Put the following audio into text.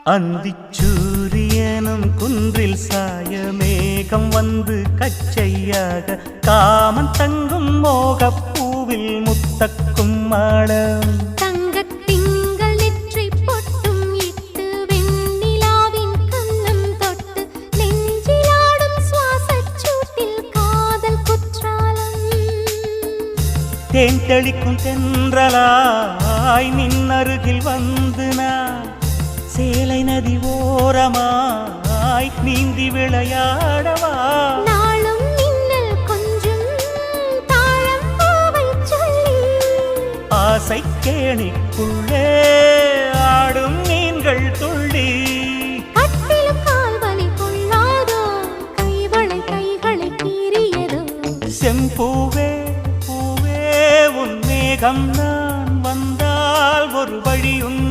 அந்திச்சூரியனும் குன்றில் சாய மேகம் வந்து கச்சையாக காமன் தங்கும் மோகப்பூவில் முத்தக்கும் மாடம் தேன் தெளிக்கும் தென்றலாய் நின்னருகில் வந்து நான் சேலை நதி ஓரமாய் நீந்தி விளையாடவா நாளும் மின்னல் கொஞ்சம் தாழம் பூவை சொல்லி ஆசை கேணிக்குள்ளே ஆடும் மீன்கள் துள்ளி கட்டிலும் கால்வலி கொள்ளாதோ கைகளை கீறியதோ செம்பூவே பூவே உன் மேகம் நான் வந்தால் ஒரு வழி உண்டோ